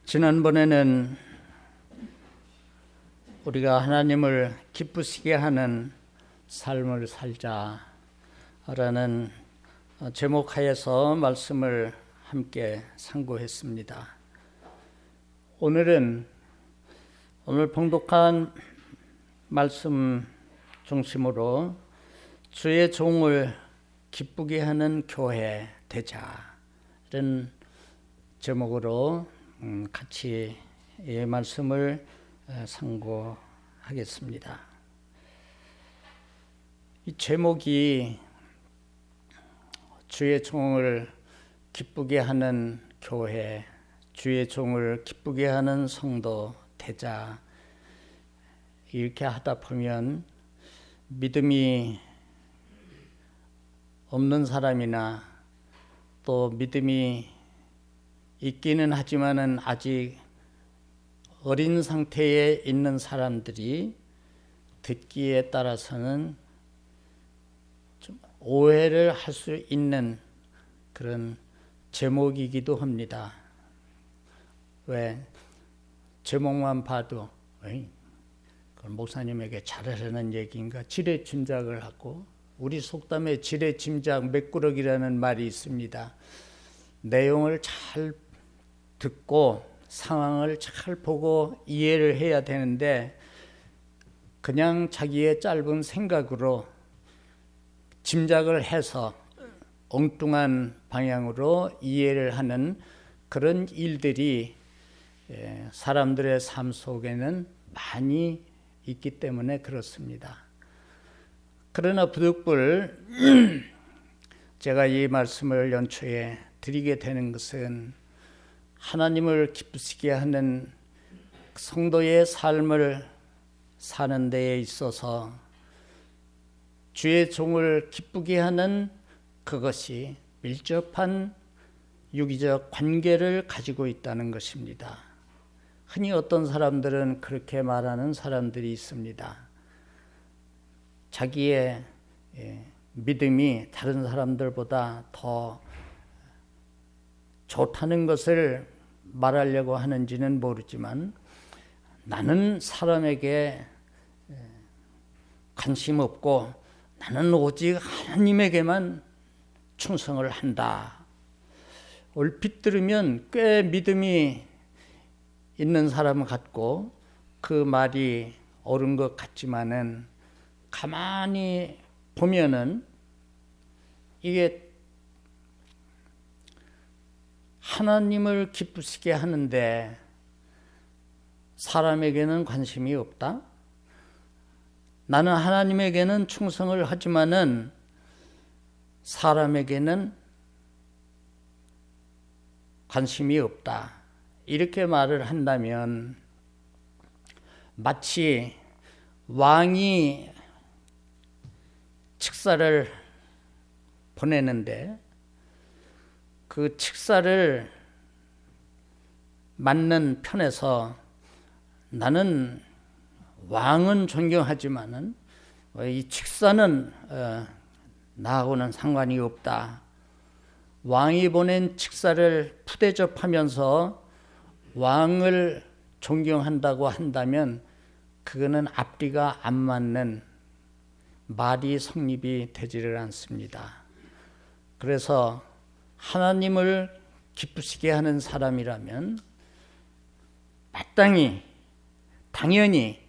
지난번에는 우리가 하나님을 기쁘시게 하는 삶을 살자라는 제목하에서 말씀을 함께 상고했습니다. 오늘 봉독한 말씀 중심으로 주의 종을 기쁘게 하는 교회 되자는 제목으로 같이 이 말씀을 상고하겠습니다. 이 제목이 주의 종을 기쁘게 하는 교회, 주의 종을 기쁘게 하는 성도 되자, 이렇게 하다 보면 믿음이 없는 사람이나 또 믿음이 있기는 하지만은 아직 어린 상태에 있는 사람들이 듣기에 따라서는 좀 오해를 할 수 있는 그런 제목이기도 합니다. 왜? 제목만 봐도 그건 목사님에게 잘하라는 얘기인가 지레짐작을 하고, 우리 속담에 지레짐작 맥구럭이라는 말이 있습니다. 내용을 잘 듣고 상황을 잘 보고 이해를 해야 되는데 그냥 자기의 짧은 생각으로 짐작을 해서 엉뚱한 방향으로 이해를 하는 그런 일들이 사람들의 삶 속에는 많이 있기 때문에 그렇습니다. 그러나 부득불 제가 이 말씀을 연초에 드리게 되는 것은 하나님을 기쁘시게 하는 성도의 삶을 사는 데에 있어서 주의 종을 기쁘게 하는 그것이 밀접한 유기적 관계를 가지고 있다는 것입니다. 흔히 어떤 사람들은 그렇게 말하는 사람들이 있습니다. 자기의 믿음이 다른 사람들보다 더 좋다는 것을 말하려고 하는지는 모르지만 나는 사람에게 관심 없고 나는 오직 하나님에게만 충성을 한다. 얼핏 들으면 꽤 믿음이 있는 사람 같고 그 말이 옳은 것 같지만은 가만히 보면은 이게 하나님을 기쁘시게 하는데 사람에게는 관심이 없다? 나는 하나님에게는 충성을 하지만은 사람에게는 관심이 없다. 이렇게 말을 한다면 마치 왕이 칙사를 보내는데 그 칙사를 맡는 편에서 나는 왕은 존경하지만은 이 칙사는 나하고는 상관이 없다. 왕이 보낸 칙사를 푸대접하면서 왕을 존경한다고 한다면 그거는 앞뒤가 안 맞는 말이 성립이 되지를 않습니다. 그래서 하나님을 기쁘시게 하는 사람이라면 마땅히 당연히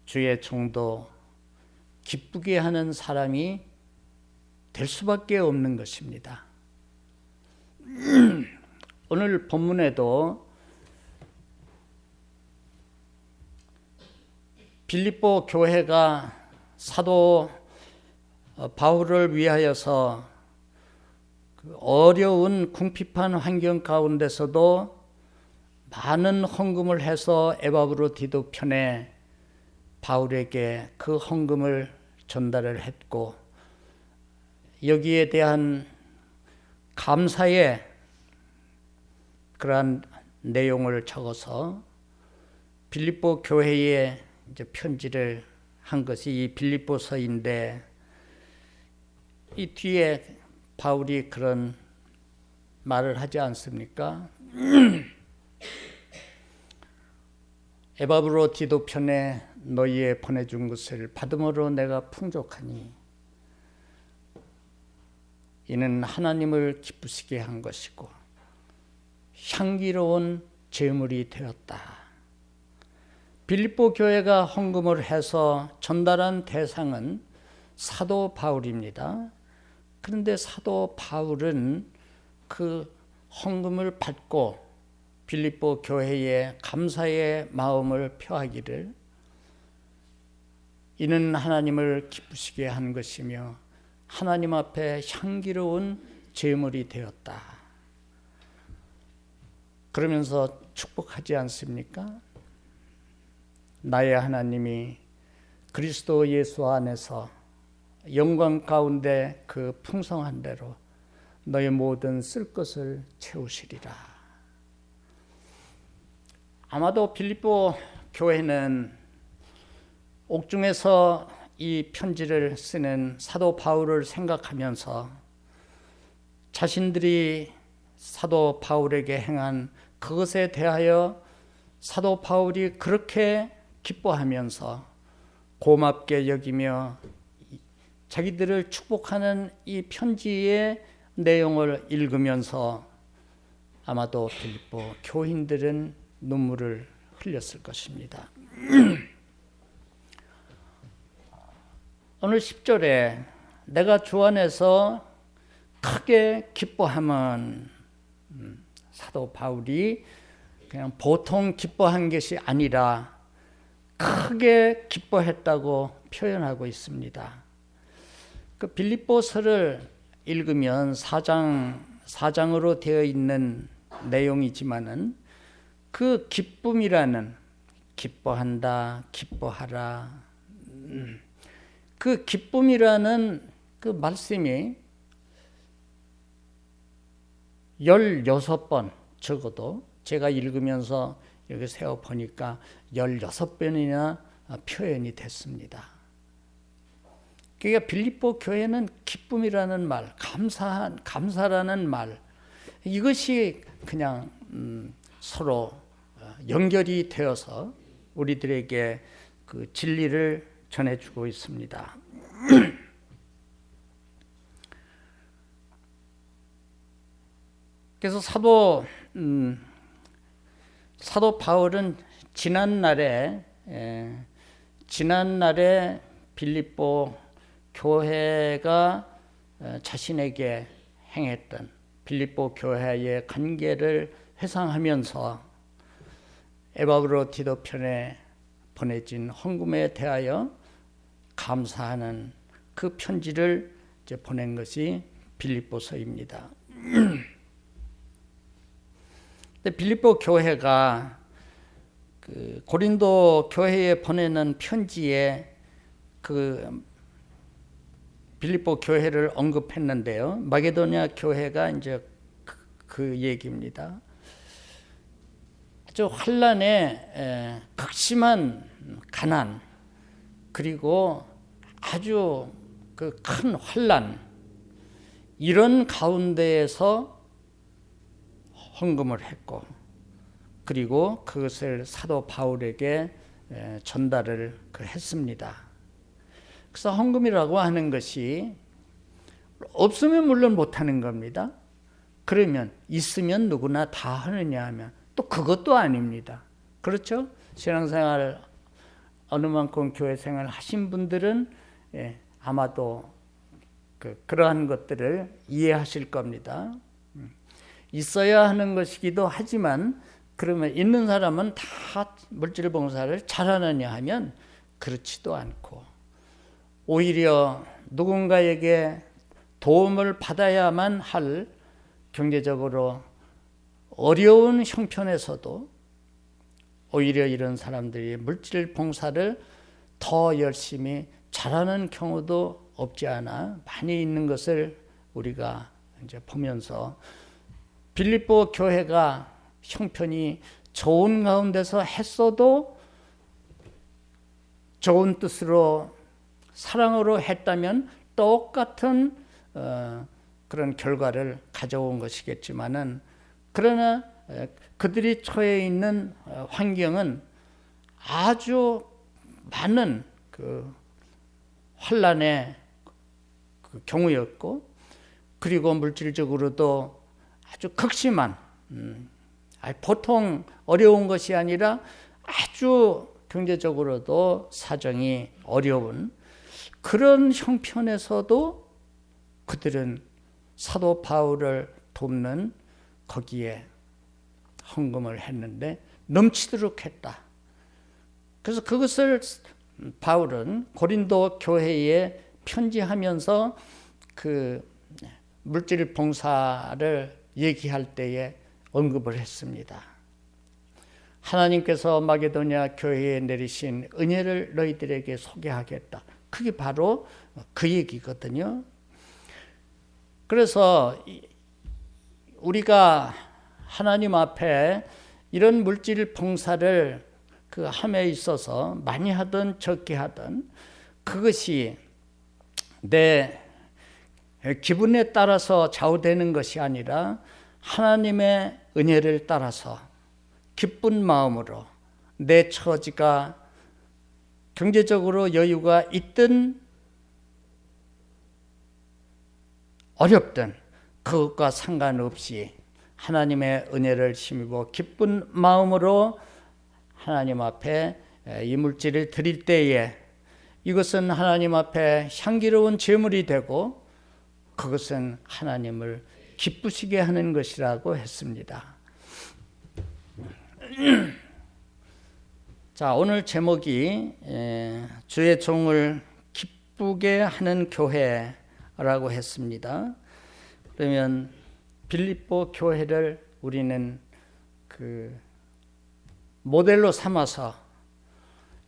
주의 종도 기쁘게 하는 사람이 될 수밖에 없는 것입니다. 오늘 본문에도 빌립보 교회가 사도 바울을 위하여서 어려운 궁핍한 환경 가운데서도 많은 헌금을 해서 에바브로 편에 바울에게 그 헌금을 전달을 했고 여기에 대한 감사의 그러한 내용을 적어서 빌립보 교회에 이제 편지를 한 것이 이 빌립보서인데 이 뒤에 바울이 그런 말을 하지 않습니까? 에바브로 디도편에 너희에 보내준 것을 받음으로 내가 풍족하니 이는 하나님을 기쁘시게 한 것이고 향기로운 제물이 되었다. 빌립보 교회가 헌금을 해서 전달한 대상은 사도 바울입니다. 그런데 사도 바울은 그 헌금을 받고 빌립보 교회에 감사의 마음을 표하기를 이는 하나님을 기쁘시게 한 것이며 하나님 앞에 향기로운 제물이 되었다. 그러면서 축복하지 않습니까? 나의 하나님이 그리스도 예수 안에서 영광 가운데 그 풍성한 대로 너의 모든 쓸 것을 채우시리라. 아마도 빌립보 교회는 옥중에서 이 편지를 쓰는 사도 바울을 생각하면서 자신들이 사도 바울에게 행한 그것에 대하여 사도 바울이 그렇게 기뻐하면서 고맙게 여기며 자기들을 축복하는 이 편지의 내용을 읽으면서 아마도 빌립보 교인들은 눈물을 흘렸을 것입니다. 오늘 10절에 내가 주 안에서 크게 기뻐함은 사도 바울이 그냥 보통 기뻐한 것이 아니라 크게 기뻐했다고 표현하고 있습니다. 그 빌립보서를 읽으면 4장으로 되어 있는 내용이지만은 그 기쁨이라는 기뻐한다, 기뻐하라 그 기쁨이라는 그 말씀이 16번 적어도 제가 읽으면서 여기 세워 보니까 16번이나 표현이 됐습니다. 그러니까 빌립보 교회는 기쁨이라는 말, 감사라는 말 이것이 그냥 서로 연결이 되어서 우리들에게 그 진리를 전해주고 있습니다. 그래서 사도 바울은 지난날에 빌립보 교회가 자신에게 행했던 빌립보 교회의 관계를 회상하면서 에바브로 디도편에 보내진 헌금에 대하여 감사하는 그 편지를 이제 보낸 것이 빌립보서입니다. 근데 빌립보 교회가 그 고린도 교회에 보내는 편지에 그 빌립보 교회를 언급했는데요. 마게도냐 교회가 이제 그 얘기입니다. 아주 환난에 극심한 가난 그리고 아주 그 큰 환난 이런 가운데에서 헌금을 했고 그리고 그것을 사도 바울에게 전달을 했습니다. 그래서 헌금이라고 하는 것이 없으면 물론 못하는 겁니다. 그러면 있으면 누구나 다 하느냐 하면 또 그것도 아닙니다. 그렇죠? 신앙생활 어느 만큼 교회생활 하신 분들은 아마도 그러한 것들을 이해하실 겁니다. 있어야 하는 것이기도 하지만 그러면 있는 사람은 다 물질 봉사를 잘하느냐 하면 그렇지도 않고 오히려 누군가에게 도움을 받아야만 할 경제적으로 어려운 형편에서도 오히려 이런 사람들이 물질 봉사를 더 열심히 잘하는 경우도 없지 않아 많이 있는 것을 우리가 이제 보면서 빌립보 교회가 형편이 좋은 가운데서 했어도 좋은 뜻으로 사랑으로 했다면 똑같은 그런 결과를 가져온 것이겠지만은 그러나 그들이 처해 있는 환경은 아주 많은 그 환란의 그 경우였고, 그리고 물질적으로도 아주 극심한, 보통 어려운 것이 아니라 아주 경제적으로도 사정이 어려운 그런 형편에서도 그들은 사도 바울을 돕는 거기에 헌금을 했는데 넘치도록 했다. 그래서 그것을 바울은 고린도 교회에 편지하면서 그 물질 봉사를 얘기할 때에 언급을 했습니다. 하나님께서 마게도냐 교회에 내리신 은혜를 너희들에게 소개하겠다. 그게 바로 그 얘기거든요. 그래서 우리가 하나님 앞에 이런 물질 봉사를 그 함에 있어서 많이 하든 적게 하든 그것이 내 기분에 따라서 좌우되는 것이 아니라 하나님의 은혜를 따라서 기쁜 마음으로 내 처지가 경제적으로 여유가 있든 어렵든 그것과 상관없이 하나님의 은혜를 힘입어 기쁜 마음으로 하나님 앞에 이 물질을 드릴 때에 이것은 하나님 앞에 향기로운 제물이 되고 그것은 하나님을 기쁘시게 하는 것이라고 했습니다. 자, 오늘 제목이 주의 종을 기쁘게 하는 교회라고 했습니다. 그러면 빌립보 교회를 우리는 그 모델로 삼아서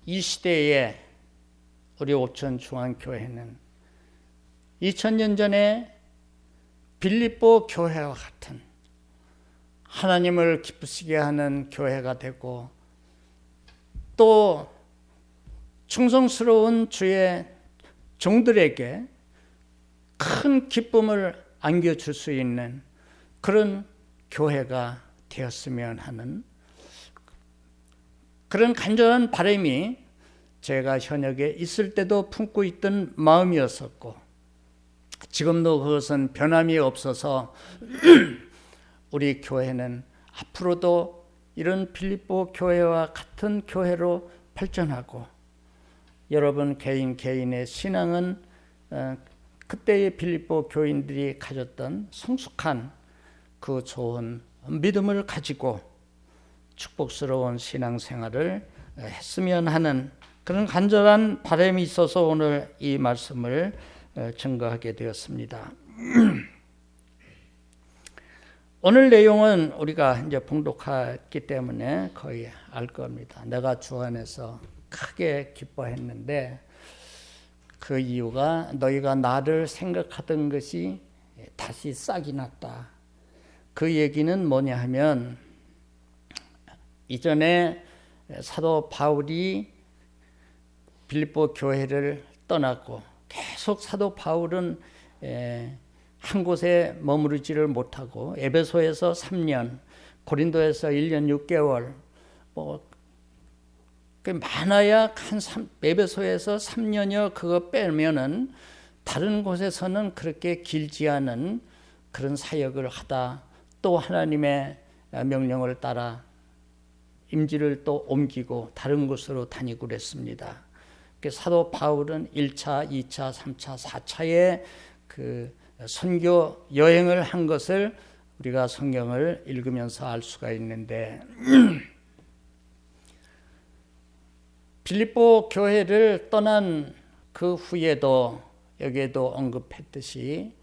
이 시대에 우리 옥천 중앙교회는 2000년 전에 빌립보 교회와 같은 하나님을 기쁘시게 하는 교회가 되고 또 충성스러운 주의 종들에게 큰 기쁨을 안겨줄 수 있는 그런 교회가 되었으면 하는 그런 간절한 바람이 제가 현역에 있을 때도 품고 있던 마음이었었고 지금도 그것은 변함이 없어서 우리 교회는 앞으로도 이런 빌립보 교회와 같은 교회로 발전하고 여러분 개인의 신앙은 그때의 빌립보 교인들이 가졌던 성숙한 그 좋은 믿음을 가지고 축복스러운 신앙생활을 했으면 하는 그런 간절한 바람이 있어서 오늘 이 말씀을 증거하게 되었습니다. 오늘 내용은 우리가 이제 봉독했기 때문에 거의 알 겁니다. 내가 주 안에서 크게 기뻐했는데 그 이유가 너희가 나를 생각하던 것이 다시 싹이 났다. 그 얘기는 뭐냐 하면 이전에 사도 바울이 빌립보 교회를 떠났고 계속 사도 바울은 한 곳에 머무르지를 못하고 에베소에서 3년, 고린도에서 1년 6개월, 많아야 에베소에서 3년여 그거 빼면은 다른 곳에서는 그렇게 길지 않은 그런 사역을 하다 또 하나님의 명령을 따라 임지를 또 옮기고 다른 곳으로 다니고 그랬습니다. 사도 바울은 1차, 2차, 3차, 4차의 그 선교 여행을 한 것을 우리가 성경을 읽으면서 알 수가 있는데 빌립보 교회를 떠난 그 후에도 여기에도 언급했듯이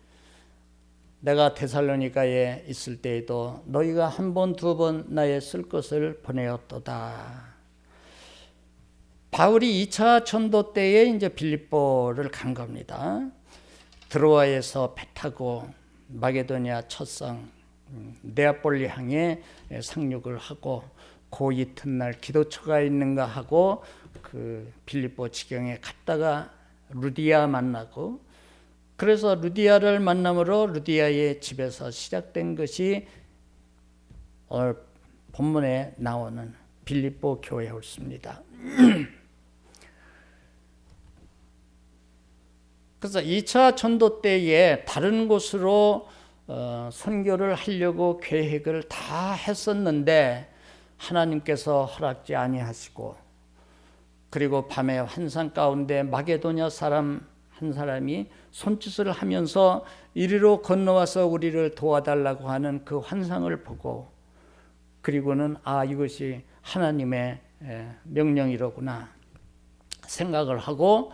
내가 데살로니가에 있을 때에도 너희가 한 번, 두 번 나의 쓸 것을 보내었도다. 바울이 2차 전도 때에 이제 빌립보를 간 겁니다. 드로아에서 배 타고 마게도냐 첫성 네아폴리 항에 상륙을 하고 그 이튿날 기도처가 있는가 하고 그 빌립보 지경에 갔다가 루디아 만나고 그래서 루디아를 만남으로 루디아의 집에서 시작된 것이 오늘 본문에 나오는 빌립보 교회에 왔습니다. 그래서 2차 전도 때에 다른 곳으로 선교를 하려고 계획을 다 했었는데 하나님께서 허락지 아니하시고, 그리고 밤에 환상 가운데 마게도냐 사람 한 사람이 손짓을 하면서 이리로 건너와서 우리를 도와달라고 하는 그 환상을 보고, 그리고는 이것이 하나님의 명령이로구나 생각을 하고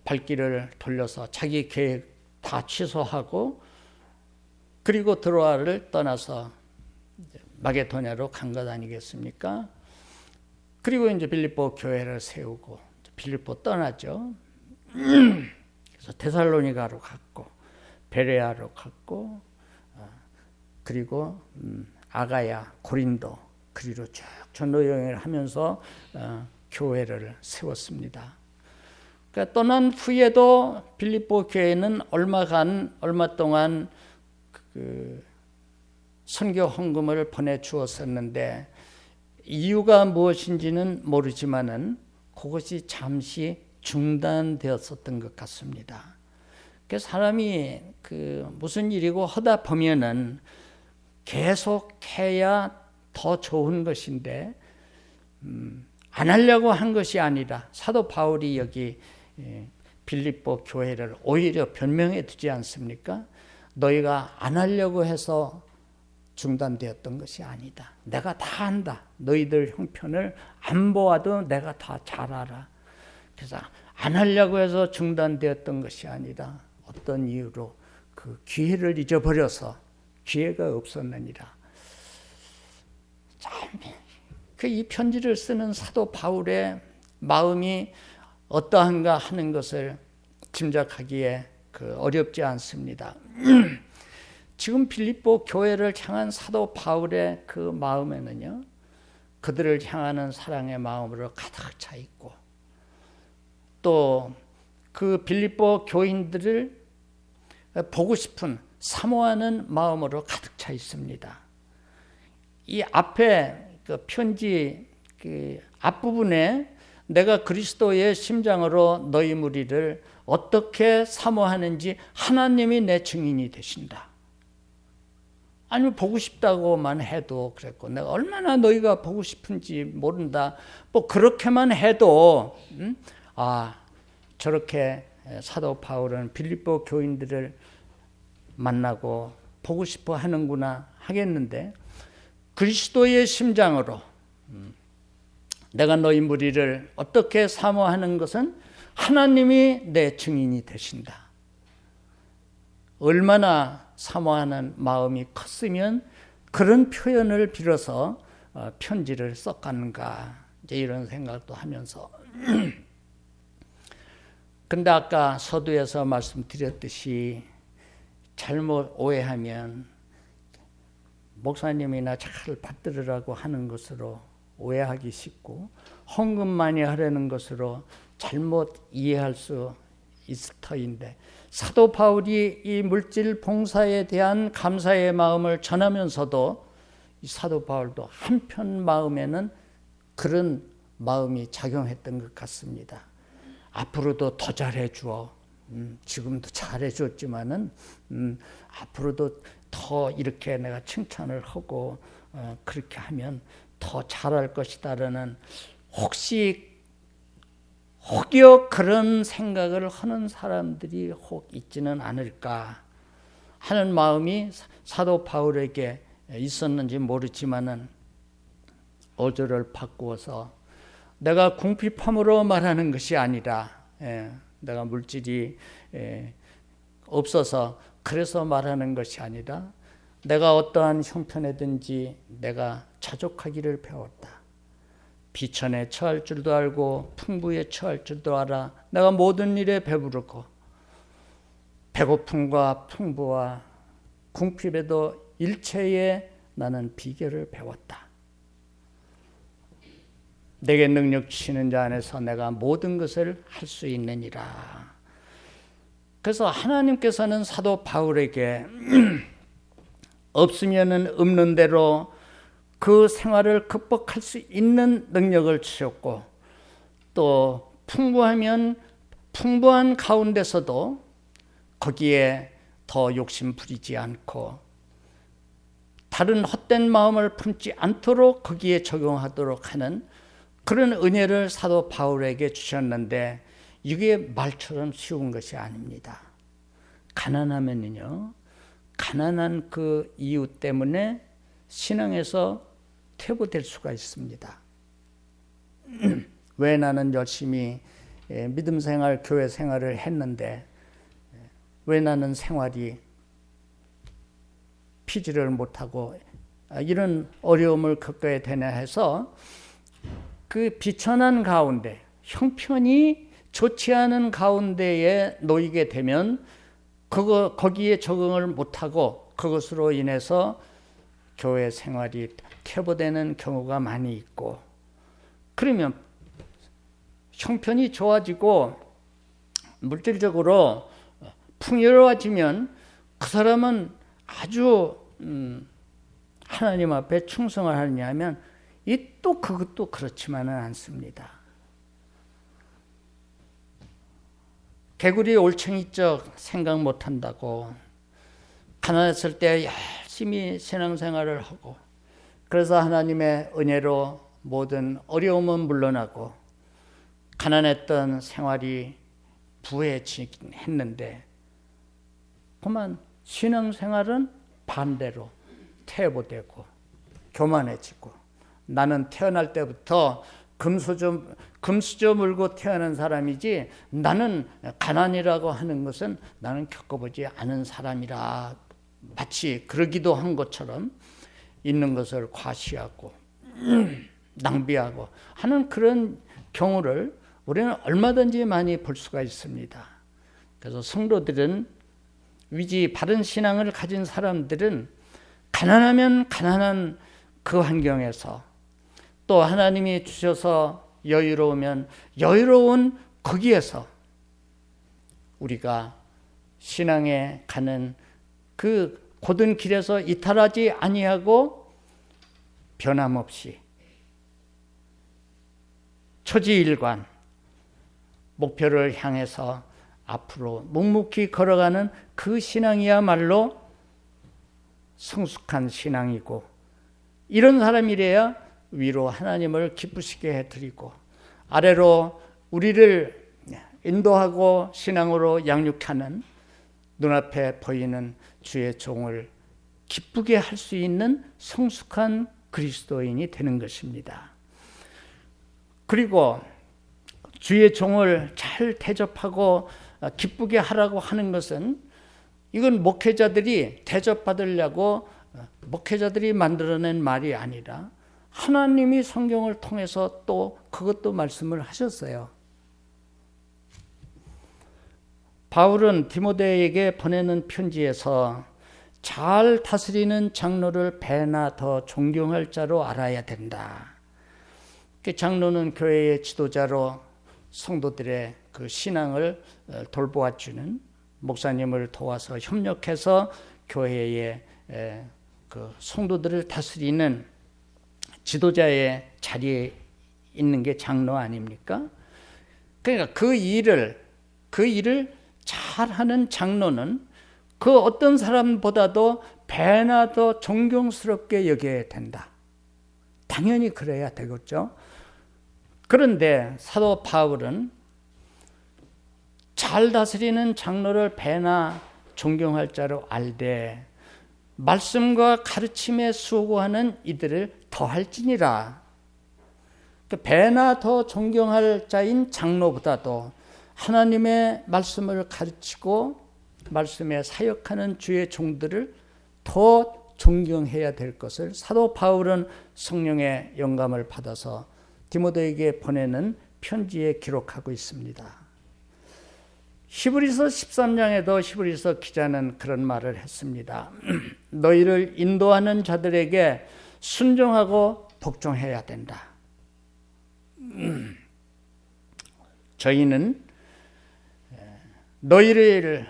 발길을 돌려서 자기 계획 다 취소하고, 그리고 드로아를 떠나서 마게도냐로 간 것 아니겠습니까? 그리고 이제 빌립보 교회를 세우고 빌립보 떠나죠. 그래서 데살로니가로 갔고 베레아로 갔고, 그리고 아가야, 고린도, 그리로 쭉 전도 여행을 하면서 교회를 세웠습니다. 그러니까 떠난 후에도 빌립보 교회는 얼마 동안 그 선교 헌금을 보내주었었는데 이유가 무엇인지는 모르지만은 그것이 잠시 중단되었었던 것 같습니다. 그 사람이 무슨 일이고 하다 보면은 계속 해야 더 좋은 것인데 안 하려고 한 것이 아니라 사도 바울이 여기 빌립보 교회를 오히려 변명해 두지 않습니까? 너희가 안 하려고 해서 중단되었던 것이 아니다. 내가 다 한다. 너희들 형편을 안 보아도 내가 다 잘 알아. 그래서 안 하려고 해서 중단되었던 것이 아니라 어떤 이유로 그 기회를 잊어버려서 기회가 없었느니라. 이 편지를 쓰는 사도 바울의 마음이 어떠한가 하는 것을 짐작하기에 어렵지 않습니다. 지금 빌립보 교회를 향한 사도 바울의 그 마음에는요, 그들을 향하는 사랑의 마음으로 가득 차 있고, 또 그 빌립보 교인들을 보고 싶은 사모하는 마음으로 가득 차 있습니다. 이 앞에 그 편지 앞부분에 내가 그리스도의 심장으로 너희 무리를 어떻게 사모하는지 하나님이 내 증인이 되신다. 아니면 보고 싶다고만 해도 그랬고, 내가 얼마나 너희가 보고 싶은지 모른다. 뭐 그렇게만 해도 저렇게 사도 바울은 빌립보 교인들을 만나고 보고 싶어 하는구나 하겠는데, 그리스도의 심장으로 내가 너희 무리를 어떻게 사모하는 것은 하나님이 내 증인이 되신다. 얼마나 사모하는 마음이 컸으면 그런 표현을 빌어서 편지를 썼겠는가, 이제 이런 생각도 하면서 근데 아까 서두에서 말씀드렸듯이 잘못 오해하면 목사님이나 잘 받들으라고 하는 것으로 오해하기 쉽고, 헌금 많이 하려는 것으로 잘못 이해할 수 있을 터인데, 사도 바울이 이 물질 봉사에 대한 감사의 마음을 전하면서도 이 사도 바울도 한편 마음에는 그런 마음이 작용했던 것 같습니다. 앞으로도 더 잘해 주어. 지금도 잘해 줬지만은 앞으로도 더 이렇게 내가 칭찬을 하고 그렇게 하면 더 잘할 것이다라는, 혹여 그런 생각을 하는 사람들이 혹 있지는 않을까 하는 마음이 사도 바울에게 있었는지 모르지만은 5절을 바꾸어서 내가 궁핍함으로 말하는 것이 아니라, 내가 물질이 없어서 그래서 말하는 것이 아니라 내가 어떠한 형편에든지 내가 자족하기를 배웠다. 비천에 처할 줄도 알고 풍부에 처할 줄도 알아. 내가 모든 일에 배부르고 배고픔과 풍부와 궁핍에도 일체에 나는 비결을 배웠다. 내게 능력 주시는 자 안에서 내가 모든 것을 할 수 있느니라. 그래서 하나님께서는 사도 바울에게 없으면은 없는 대로 그 생활을 극복할 수 있는 능력을 주셨고, 또 풍부하면 풍부한 가운데서도 거기에 더 욕심 부리지 않고 다른 헛된 마음을 품지 않도록 거기에 적용하도록 하는 그런 은혜를 사도 바울에게 주셨는데, 이게 말처럼 쉬운 것이 아닙니다. 가난하면요, 가난한 그 이유 때문에 신앙에서 퇴보될 수가 있습니다. 왜 나는 열심히 믿음 생활, 교회 생활을 했는데 왜 나는 생활이 피지를 못하고 이런 어려움을 겪어야 되나 해서 그 비천한 가운데, 형편이 좋지 않은 가운데에 놓이게 되면 거기에 적응을 못하고 그것으로 인해서 교회 생활이 퇴보되는 경우가 많이 있고, 그러면 형편이 좋아지고 물질적으로 풍요로워지면 그 사람은 아주 하나님 앞에 충성을 하느냐 하면 또 그것도 그렇지만은 않습니다. 개구리 올챙이적 생각 못한다고 가난했을 때 열심히 신앙생활을 하고, 그래서 하나님의 은혜로 모든 어려움은 물러나고 가난했던 생활이 부해지긴 했는데, 그만 신앙생활은 반대로 퇴보되고 교만해지고, 나는 태어날 때부터 금수저 물고 태어난 사람이지 나는 가난이라고 하는 것은 나는 겪어보지 않은 사람이라, 마치 그러기도 한 것처럼 있는 것을 과시하고 낭비하고 하는 그런 경우를 우리는 얼마든지 많이 볼 수가 있습니다. 그래서 성도들은, 위지 바른 신앙을 가진 사람들은 가난하면 가난한 그 환경에서, 또 하나님이 주셔서 여유로우면 여유로운 거기에서 우리가 신앙에 가는 그 고든 길에서 이탈하지 아니하고 변함없이 초지일관 목표를 향해서 앞으로 묵묵히 걸어가는 그 신앙이야말로 성숙한 신앙이고, 이런 사람이래야 위로 하나님을 기쁘시게 해드리고 아래로 우리를 인도하고 신앙으로 양육하는 눈앞에 보이는 주의 종을 기쁘게 할 수 있는 성숙한 그리스도인이 되는 것입니다. 그리고 주의 종을 잘 대접하고 기쁘게 하라고 하는 것은, 이건 목회자들이 대접받으려고 목회자들이 만들어낸 말이 아니라 하나님이 성경을 통해서 또 그것도 말씀을 하셨어요. 바울은 디모데에게 보내는 편지에서 잘 다스리는 장로를 배나 더 존경할 자로 알아야 된다. 장로는 교회의 지도자로 성도들의 그 신앙을 돌보아주는, 목사님을 도와서 협력해서 교회의 그 성도들을 다스리는 지도자의 자리에 있는 게 장로 아닙니까? 그러니까 그 일을 잘하는 장로는 그 어떤 사람보다도 배나 더 존경스럽게 여겨야 된다. 당연히 그래야 되겠죠. 그런데 사도 바울은 잘 다스리는 장로를 배나 존경할 자로 알되 말씀과 가르침에 수고하는 이들을 더할지니라. 배나 더 존경할 자인 장로보다도 하나님의 말씀을 가르치고 말씀에 사역하는 주의 종들을 더 존경해야 될 것을 사도 바울은 성령의 영감을 받아서 디모데에게 보내는 편지에 기록하고 있습니다. 히브리서 13장에도 히브리서 기자는 그런 말을 했습니다. 너희를 인도하는 자들에게 순종하고 복종해야 된다. 저희는 너희를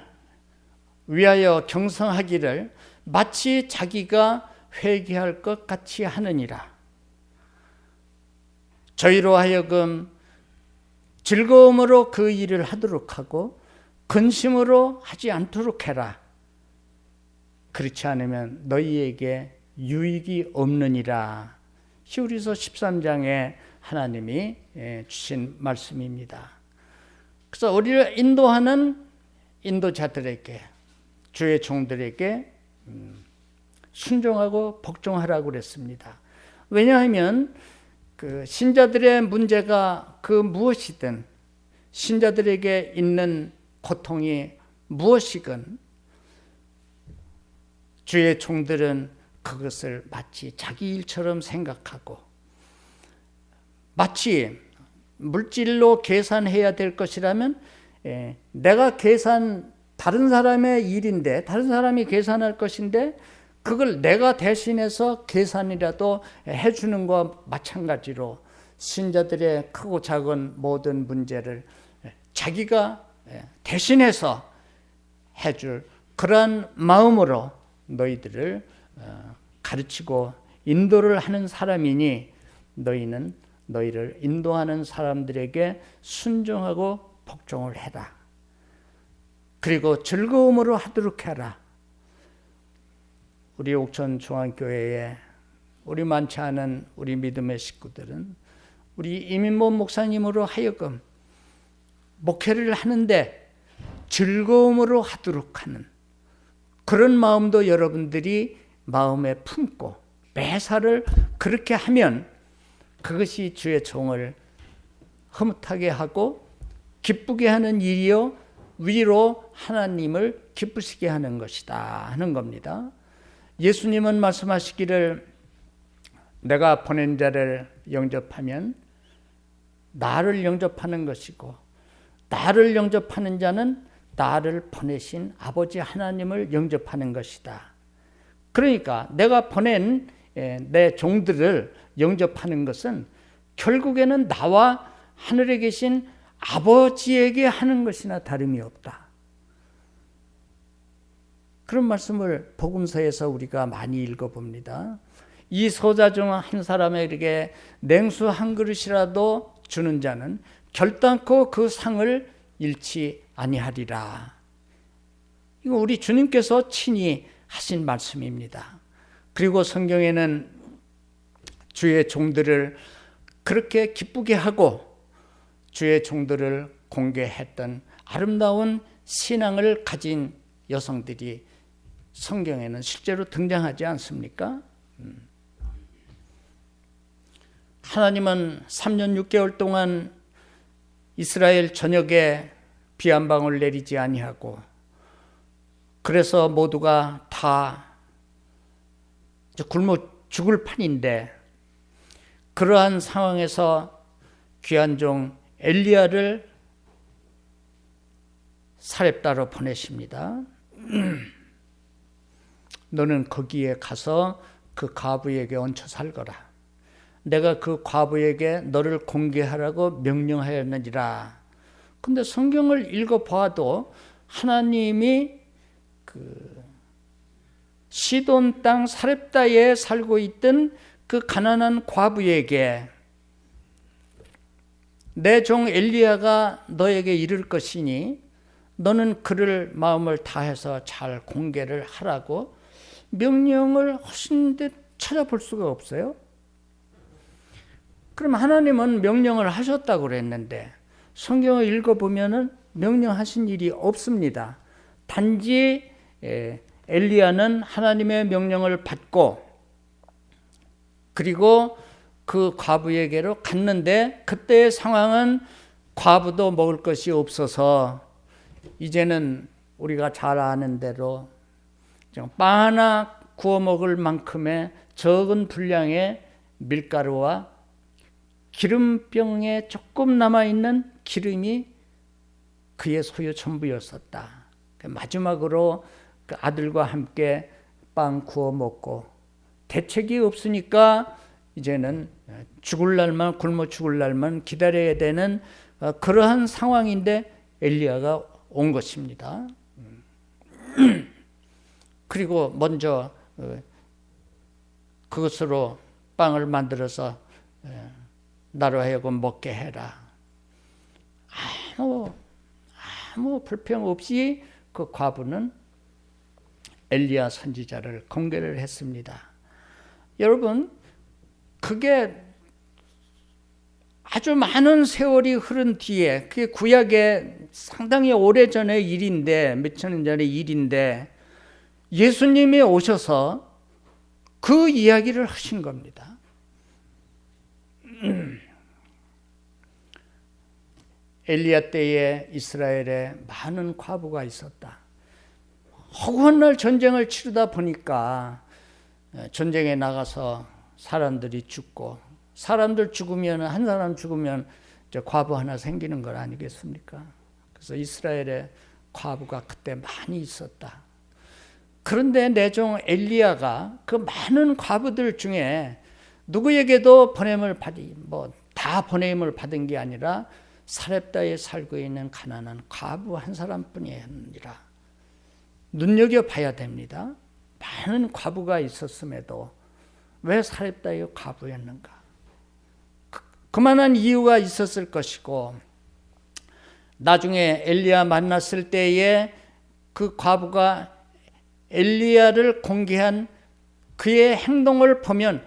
위하여 경성하기를 마치 자기가 회개할 것 같이 하느니라. 저희로 하여금 즐거움으로 그 일을 하도록 하고 근심으로 하지 않도록 해라. 그렇지 않으면 너희에게 유익이 없느니라. 히브리서 13장에 하나님이 주신 말씀입니다. 그래서 우리를 인도하는 인도자들에게, 주의 종들에게 순종하고 복종하라고 그랬습니다. 왜냐하면 그 신자들의 문제가 그 무엇이든, 신자들에게 있는 고통이 무엇이건 주의 종들은 그것을 마치 자기 일처럼 생각하고, 마치 물질로 계산해야 될 것이라면 내가 다른 사람의 일인데, 다른 사람이 계산할 것인데 그걸 내가 대신해서 계산이라도 해주는 것과 마찬가지로 신자들의 크고 작은 모든 문제를 자기가 대신해서 해줄 그러한 마음으로 너희들을 가르치고 인도를 하는 사람이니 너희는 너희를 인도하는 사람들에게 순종하고 복종을 해라. 그리고 즐거움으로 하도록 해라. 우리 옥천 중앙교회에 우리 많지 않은 우리 믿음의 식구들은 우리 이민모 목사님으로 하여금 목회를 하는데 즐거움으로 하도록 하는 그런 마음도 여러분들이 마음에 품고 매사를 그렇게 하면 그것이 주의 종을 흐뭇하게 하고 기쁘게 하는 일이요 위로 하나님을 기쁘시게 하는 것이다 하는 겁니다. 예수님은 말씀하시기를 내가 보낸 자를 영접하면 나를 영접하는 것이고 나를 영접하는 자는 나를 보내신 아버지 하나님을 영접하는 것이다. 그러니까 내가 보낸 내 종들을 영접하는 것은 결국에는 나와 하늘에 계신 아버지에게 하는 것이나 다름이 없다. 그런 말씀을 복음서에서 우리가 많이 읽어봅니다. 이 소자 중 한 사람에게 냉수 한 그릇이라도 주는 자는 결단코 그 상을 잃지 아니하리라. 이거 우리 주님께서 친히 하신 말씀입니다. 그리고 성경에는 주의 종들을 그렇게 기쁘게 하고 주의 종들을 공개했던 아름다운 신앙을 가진 여성들이 성경에는 실제로 등장하지 않습니까? 하나님은 3년 6개월 동안 이스라엘 전역에 비 한 방울 내리지 아니하고 그래서 모두가 다 굶어 죽을 판인데 그러한 상황에서 귀한 종 엘리야를 사렙다로 보내십니다. 너는 거기에 가서 그 과부에게 얹혀 살거라. 내가 그 과부에게 너를 공개하라고 명령하였느니라. 근데 성경을 읽어봐도 하나님이 그 시돈 땅 사렙다에 살고 있던 그 가난한 과부에게 내 종 엘리야가 너에게 이를 것이니 너는 그를 마음을 다해서 잘 공개를 하라고 명령을 하시는데 찾아볼 수가 없어요. 그럼 하나님은 명령을 하셨다고 그랬는데 성경을 읽어보면 명령하신 일이 없습니다. 단지 엘리야는 하나님의 명령을 받고 그리고 그 과부에게로 갔는데 그때의 상황은 과부도 먹을 것이 없어서 이제는 우리가 잘 아는 대로 빵 하나 구워 먹을 만큼의 적은 분량의 밀가루와 기름병에 조금 남아있는 기름이 그의 소유 전부였었다. 마지막으로 그 아들과 함께 빵 구워 먹고 대책이 없으니까 이제는 죽을 날만 굶어 죽을 날만 기다려야 되는 그러한 상황인데 엘리야가 온 것입니다. 그리고 먼저 그것으로 빵을 만들어서 나로 하여금 먹게 해라. 아무 불평 없이 그 과부는 엘리야 선지자를 공개를 했습니다. 여러분, 그게 아주 많은 세월이 흐른 뒤에, 그게 구약의 상당히 오래전의 일인데, 몇천 년 전의 일인데, 예수님이 오셔서 그 이야기를 하신 겁니다. 엘리야 때에 이스라엘에 많은 과부가 있었다. 허구한 날 전쟁을 치르다 보니까 전쟁에 나가서 사람들이 죽고, 사람들 죽으면, 한 사람 죽으면 이제 과부 하나 생기는 것 아니겠습니까? 그래서 이스라엘에 과부가 그때 많이 있었다. 그런데 내 종 엘리야가 그 많은 과부들 중에 누구에게도 다 보냄을 받은 게 아니라 사렙다에 살고 있는 가난한 과부 한 사람뿐이 아니라 눈여겨봐야 됩니다. 많은 과부가 있었음에도 왜 사렙다의 과부였는가? 그만한 이유가 있었을 것이고, 나중에 엘리야 만났을 때에 그 과부가 엘리야를 공개한 그의 행동을 보면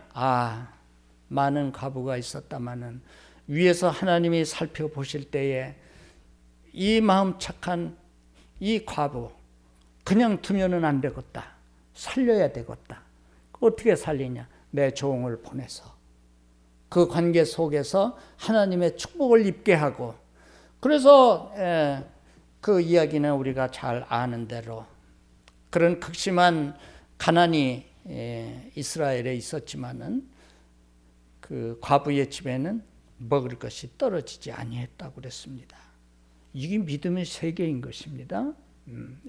많은 과부가 있었다마는 위에서 하나님이 살펴보실 때에 이 마음 착한 이 과부 그냥 두면은 안 되겠다. 살려야 되겠다. 어떻게 살리냐? 내 종을 보내서 그 관계 속에서 하나님의 축복을 입게 하고, 그래서 그 이야기는 우리가 잘 아는 대로 그런 극심한 가난이 이스라엘에 있었지만은 그 과부의 집에는 먹을 것이 떨어지지 아니했다고 그랬습니다. 이게 믿음의 세계인 것입니다.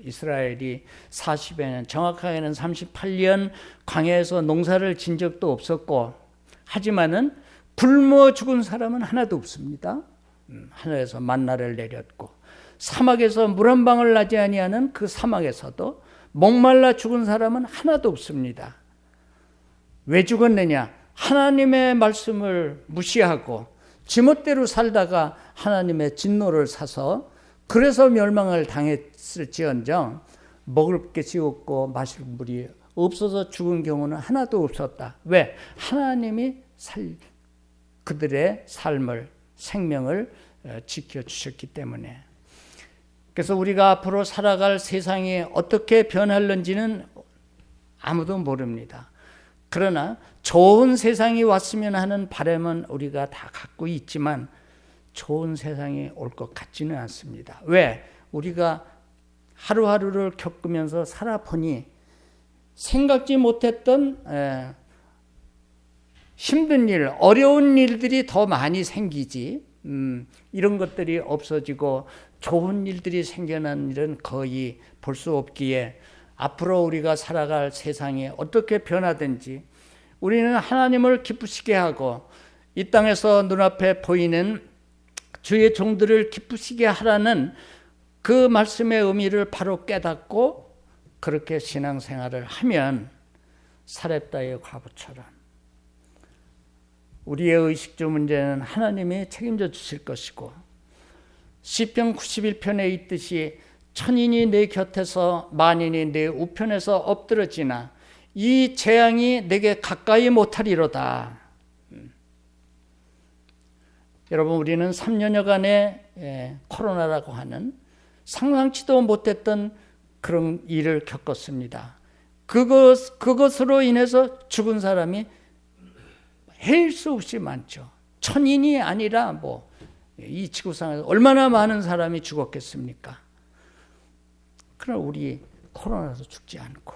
이스라엘이 40에는 정확하게는 38년 광야에서 농사를 진 적도 없었고, 하지만은 굶어 죽은 사람은 하나도 없습니다. 하늘에서 만나를 내렸고, 사막에서 물 한 방울 나지 아니하는 그 사막에서도 목말라 죽은 사람은 하나도 없습니다. 왜 죽었느냐? 하나님의 말씀을 무시하고 지멋대로 살다가 하나님의 진노를 사서 그래서 멸망을 당했을지언정 먹을 것이 없고 마실 물이 없어서 죽은 경우는 하나도 없었다. 왜? 하나님이 그들의 삶을, 생명을 지켜주셨기 때문에. 그래서 우리가 앞으로 살아갈 세상이 어떻게 변할는지는 아무도 모릅니다. 그러나 좋은 세상이 왔으면 하는 바람은 우리가 다 갖고 있지만 좋은 세상이 올 것 같지는 않습니다. 왜? 우리가 하루하루를 겪으면서 살아보니 생각지 못했던 힘든 일, 어려운 일들이 더 많이 생기지, 이런 것들이 없어지고 좋은 일들이 생겨난 일은 거의 볼 수 없기에 앞으로 우리가 살아갈 세상이 어떻게 변하든지 우리는 하나님을 기쁘시게 하고 이 땅에서 눈앞에 보이는 주의 종들을 기쁘시게 하라는 그 말씀의 의미를 바로 깨닫고 그렇게 신앙생활을 하면 사렙다의 과부처럼 우리의 의식주 문제는 하나님이 책임져 주실 것이고, 시편 91편에 있듯이 천인이 내 곁에서 만인이 내 우편에서 엎드러지나 이 재앙이 내게 가까이 못하리로다. 여러분, 우리는 3년여간의 코로나라고 하는 상상치도 못했던 그런 일을 겪었습니다. 그것으로 인해서 죽은 사람이 헬 수 없이 많죠. 천인이 아니라 이 지구상에서 얼마나 많은 사람이 죽었겠습니까? 그러나 우리 코로나도 죽지 않고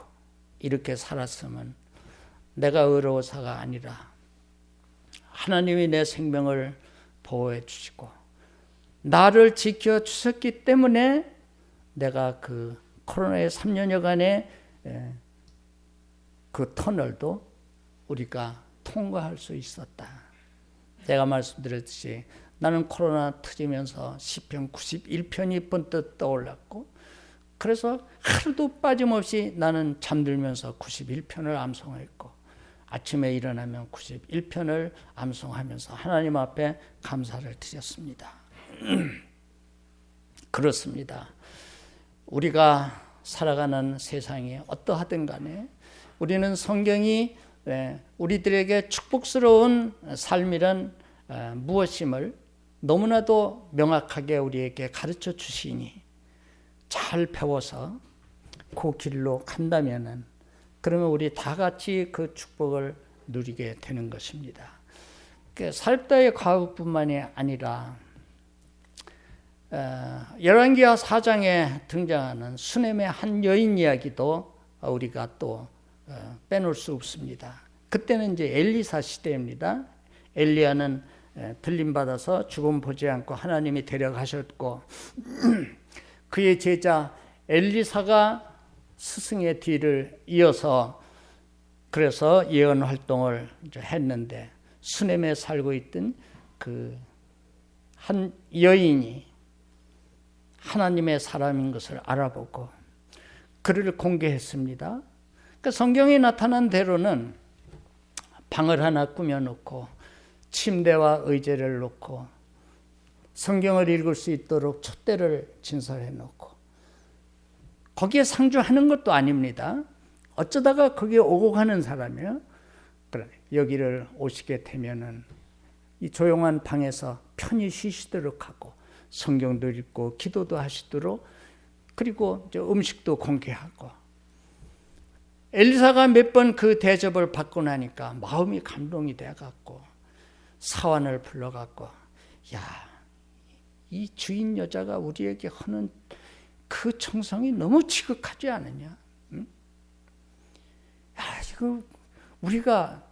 이렇게 살았으면 내가 의로워서가 아니라 하나님이 내 생명을 보호해 주시고 나를 지켜주셨기 때문에 내가 그 코로나의 3년여간의 그 터널도 우리가 통과할 수 있었다. 제가 말씀드렸듯이 나는 코로나 터지면서 시편 91편이 번뜩 떠올랐고, 그래서 하루도 빠짐없이 나는 잠들면서 91편을 암송했고, 아침에 일어나면 91편을 암송하면서 하나님 앞에 감사를 드렸습니다. 그렇습니다. 우리가 살아가는 세상이 어떠하든 간에 우리는 성경이 우리들에게 축복스러운 삶이란 무엇임을 너무나도 명확하게 우리에게 가르쳐 주시니 잘 배워서 그 길로 간다면은 그러면 우리 다 같이 그 축복을 누리게 되는 것입니다. 사렙다의 과부뿐만이 아니라 열왕기하 4장에 등장하는 수넴의 한 여인 이야기도 우리가 또 빼놓을 수 없습니다. 그때는 이제 엘리사 시대입니다. 엘리야는 들림받아서 죽음 보지 않고 하나님이 데려가셨고 그의 제자 엘리사가 스승의 뒤를 이어서 그래서 예언 활동을 했는데 수넴에 살고 있던 그 한 여인이 하나님의 사람인 것을 알아보고 그를 공개했습니다. 그러니까 성경에 나타난 대로는 방을 하나 꾸며놓고 침대와 의자를 놓고 성경을 읽을 수 있도록 촛대를 진설해 놓고 거기에 상주하는 것도 아닙니다. 어쩌다가 거기에 오고 가는 사람이에요. 그래, 여기를 오시게 되면은 이 조용한 방에서 편히 쉬시도록 하고 성경도 읽고 기도도 하시도록 그리고 이제 음식도 공개하고 엘리사가 몇 번 그 대접을 받고 나니까 마음이 감동이 돼갖고 사환을 불러갖고 야, 이 주인 여자가 우리에게 하는 그 청성이 너무 지극하지 않느냐? 응? 야, 이거 우리가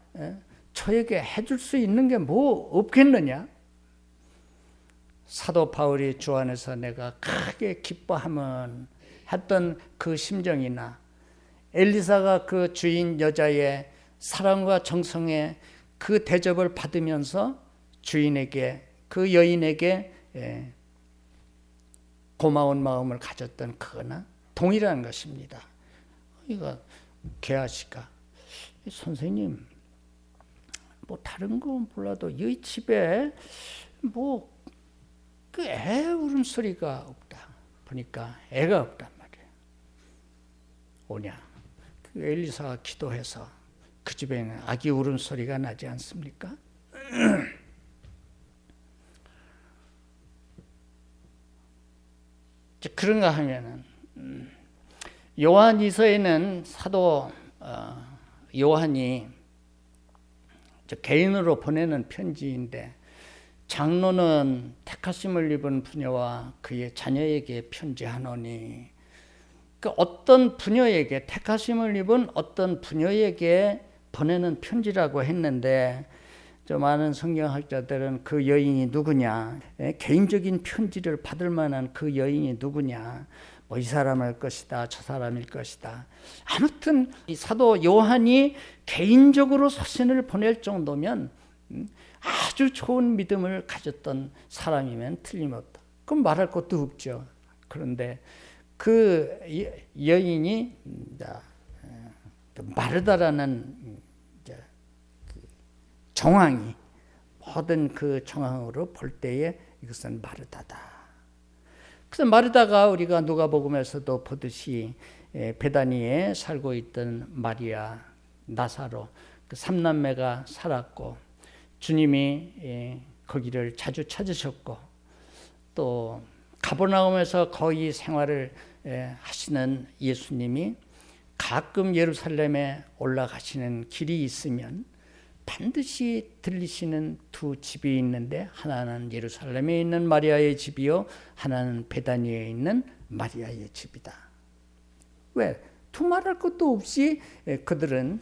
저에게 해줄 수 있는 게 뭐 없겠느냐? 사도 바울이 주 안에서 내가 크게 기뻐하면 했던 그 심정이나 엘리사가 그 주인 여자의 사랑과 정성의 그 대접을 받으면서 주인에게 그 여인에게 고마운 마음을 가졌던 그거나 동일한 것입니다. 이거 개아씨가 선생님 뭐 다른 건 몰라도 이 집에 뭐 그 애 울음소리가 없다. 보니까 애가 없단 말이에요. 오냐? 그 엘리사가 기도해서 그 집에는 아기 울음소리가 나지 않습니까? 그런가 하면은 요한이서에는 사도 요한이 개인으로 보내는 편지인데 장로는 택하심을 입은 부녀와 그의 자녀에게 편지하노니 그 어떤 부녀에게 택하심을 입은 어떤 부녀에게 보내는 편지라고 했는데 저 많은 성경학자들은 그 여인이 누구냐, 개인적인 편지를 받을 만한 그 여인이 누구냐, 뭐 이 사람일 것이다, 저 사람일 것이다. 아무튼 이 사도 요한이 개인적으로 서신을 보낼 정도면 아주 좋은 믿음을 가졌던 사람이면 틀림없다. 그럼 말할 것도 없죠. 그런데 그 여인이 마르다라는 정황이 모든 그 정황으로 볼 때에 이것은 마르다다. 그래서 마르다가 우리가 누가복음에서도 보듯이 베다니에 살고 있던 마리아, 나사로 그 삼남매가 살았고 주님이 거기를 자주 찾으셨고 또 가버나움에서 거기 생활을 하시는 예수님이 가끔 예루살렘에 올라가시는 길이 있으면 반드시 들리시는 두 집이 있는데 하나는 예루살렘에 있는 마리아의 집이요 하나는 베다니에 있는 마리아의 집이다. 왜? 두말할 것도 없이 그들은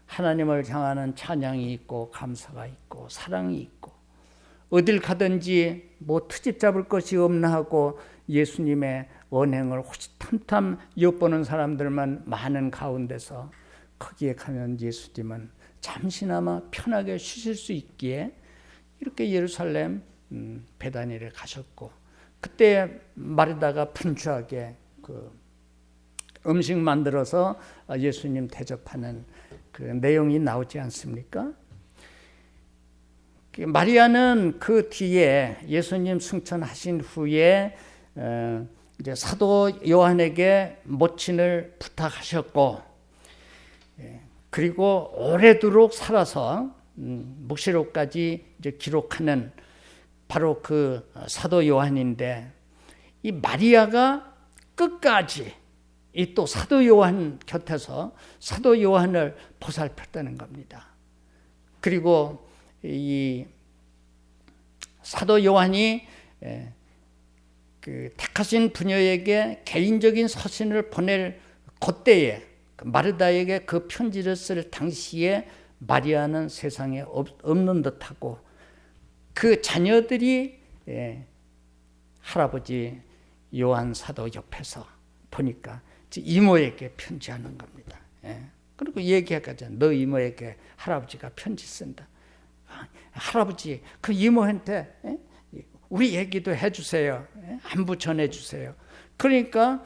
하나님을 향하는 찬양이 있고 감사가 있고 사랑이 있고 어딜 가든지 뭐 트집 잡을 것이 없나 하고 예수님의 언행을 호시탐탐 엿보는 사람들만 많은 가운데서 거기에 가면 예수님은 잠시나마 편하게 쉬실 수 있기에 이렇게 예루살렘 베다니를 가셨고 그때 마르다가 분주하게 그 음식 만들어서 예수님 대접하는 그 내용이 나오지 않습니까? 마리아는 그 뒤에 예수님 승천하신 후에 이제 사도 요한에게 모친을 부탁하셨고, 그리고 오래도록 살아서 묵시록까지 이제 기록하는 바로 그 사도 요한인데, 이 마리아가 끝까지 이 또 사도 요한 곁에서 사도 요한을 보살폈다는 겁니다. 그리고 이 사도 요한이 그 택하신 부녀에게 개인적인 서신을 보낼 그때에 마르다에게 그 편지를 쓸 당시에 마리아는 세상에 없는 듯하고, 그 자녀들이 할아버지 요한 사도 옆에서 보니까 이모에게 편지하는 겁니다. 그리고 얘기하자, 너 이모에게 할아버지가 편지 쓴다. 할아버지 그 이모한테 우리 얘기도 해주세요. 안부 전해주세요. 그러니까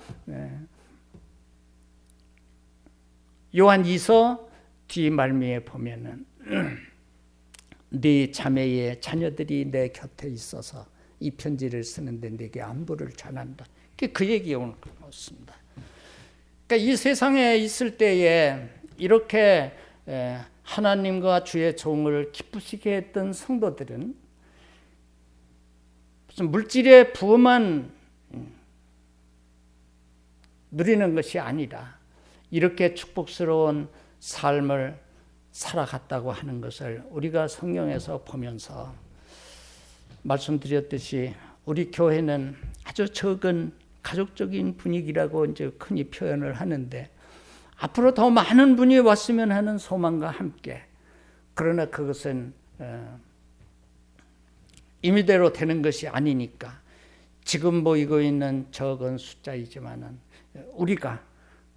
요한 2서 뒷말미에 보면은 네 자매의 자녀들이 내 곁에 있어서 이 편지를 쓰는데 네게 안부를 전한다. 그 얘기에 오늘 그렇습니다. 그러니까 이 세상에 있을 때에 이렇게 하나님과 주의 종을 기쁘시게 했던 성도들은 무슨 물질의 부만 누리는 것이 아니라 이렇게 축복스러운 삶을 살아갔다고 하는 것을 우리가 성경에서 보면서 말씀드렸듯이, 우리 교회는 아주 적은 가족적인 분위기라고 이제 흔히 표현을 하는데, 앞으로 더 많은 분이 왔으면 하는 소망과 함께, 그러나 그것은 임의대로 되는 것이 아니니까 지금 보이고 있는 적은 숫자이지만은 우리가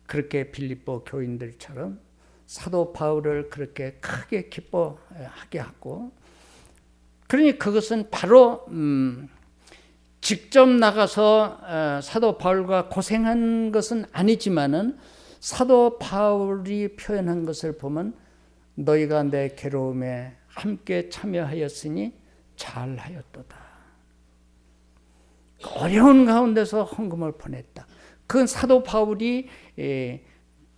그렇게 빌립보 교인들처럼 사도 바울을 그렇게 크게 기뻐하게 하고, 그러니 그것은 바로 직접 나가서 사도 바울과 고생한 것은 아니지만은 사도 바울이 표현한 것을 보면 너희가 내 괴로움에 함께 참여하였으니 잘하였도다. 어려운 가운데서 헌금을 보냈다. 그건 사도 바울이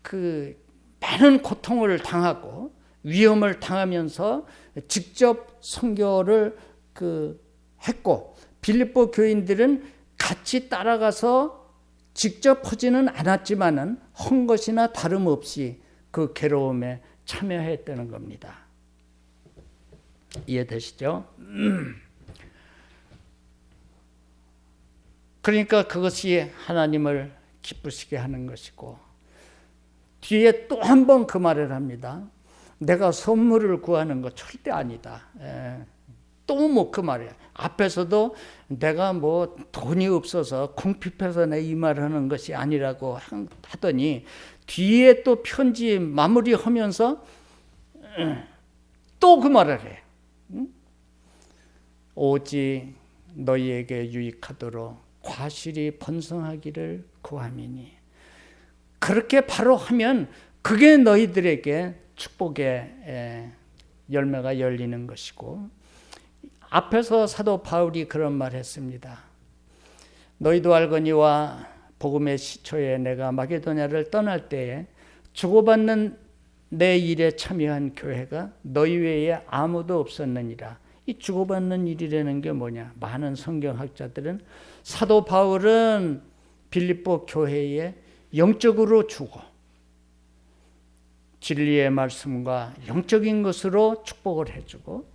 그 많은 고통을 당하고 위험을 당하면서 직접 선교를 했고, 빌립보 교인들은 같이 따라가서 직접 하지는 않았지만은 한 것이나 다름없이 그 괴로움에 참여했다는 겁니다. 이해되시죠? 그러니까 그것이 하나님을 기쁘시게 하는 것이고, 뒤에 또 한 번 그 말을 합니다. 내가 선물을 구하는 거 절대 아니다. 또 뭐 그 말이야. 앞에서도 내가 뭐 돈이 없어서 궁핍해서 내 이 말을 하는 것이 아니라고 하더니, 뒤에 또 편지 마무리하면서 또 그 말을 해. 오직 너희에게 유익하도록 과실이 번성하기를 구함이니. 그렇게 바로 하면 그게 너희들에게 축복의 열매가 열리는 것이고, 앞에서 사도 바울이 그런 말 했습니다. 너희도 알거니와 복음의 시초에 내가 마게도냐를 떠날 때에 주고받는 내 일에 참여한 교회가 너희 외에 아무도 없었느니라. 이 주고받는 일이라는 게 뭐냐? 많은 성경학자들은 사도 바울은 빌립보 교회에 영적으로 주고 진리의 말씀과 영적인 것으로 축복을 해주고,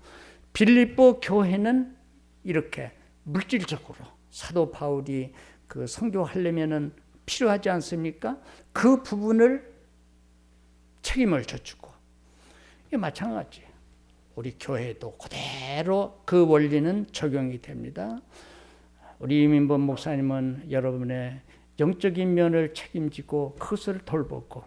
빌립보 교회는 이렇게 물질적으로 사도 바울이 그 선교하려면은 필요하지 않습니까? 그 부분을 책임을 져주고, 이게 마찬가지예요. 우리 교회도 그대로 그 원리는 적용이 됩니다. 우리 이민범 목사님은 여러분의 영적인 면을 책임지고 그것을 돌보고,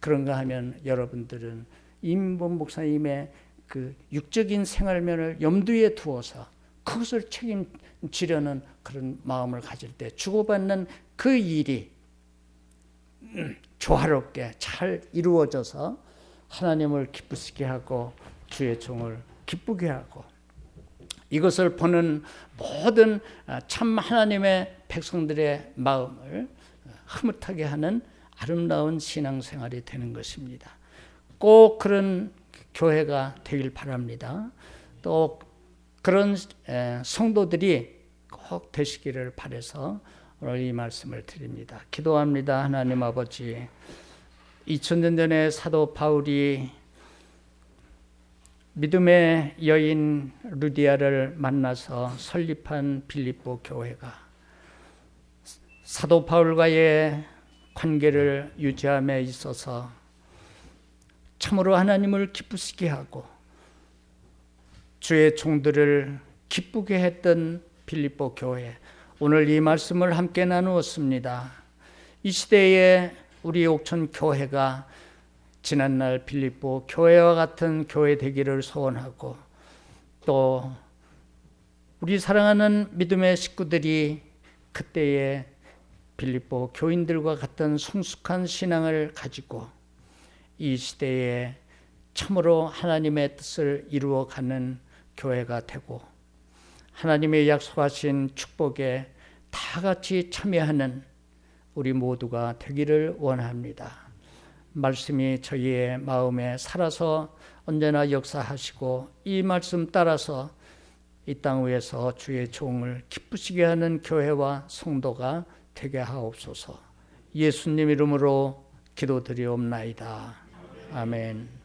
그런가 하면 여러분들은 이민범 목사님의 그 육적인 생활면을 염두에 두어서 그것을 책임지려는 그런 마음을 가질 때 주고받는 그 일이 조화롭게 잘 이루어져서 하나님을 기쁘시게 하고 주의 종을 기쁘게 하고 이것을 보는 모든 참 하나님의 백성들의 마음을 흐뭇하게 하는 아름다운 신앙생활이 되는 것입니다. 꼭 그런 교회가 되길 바랍니다. 또 그런 성도들이 꼭 되시기를 바라서 오늘 이 말씀을 드립니다. 기도합니다. 하나님 아버지, 2000년 전에 사도 바울이 믿음의 여인 루디아를 만나서 설립한 빌립보 교회가 사도 바울과의 관계를 유지함에 있어서 참으로 하나님을 기쁘시게 하고 주의 종들을 기쁘게 했던 빌립보 교회, 오늘 이 말씀을 함께 나누었습니다. 이 시대에 우리 옥천 교회가 지난날 빌립보 교회와 같은 교회 되기를 소원하고 또 우리 사랑하는 믿음의 식구들이 그때의 빌립보 교인들과 같은 성숙한 신앙을 가지고 이 시대에 참으로 하나님의 뜻을 이루어가는 교회가 되고 하나님의 약속하신 축복에 다 같이 참여하는 우리 모두가 되기를 원합니다. 말씀이 저희의 마음에 살아서 언제나 역사하시고 이 말씀 따라서 이 땅 위에서 주의 종을 기쁘시게 하는 교회와 성도가 되게 하옵소서. 예수님 이름으로 기도드리옵나이다. 아멘.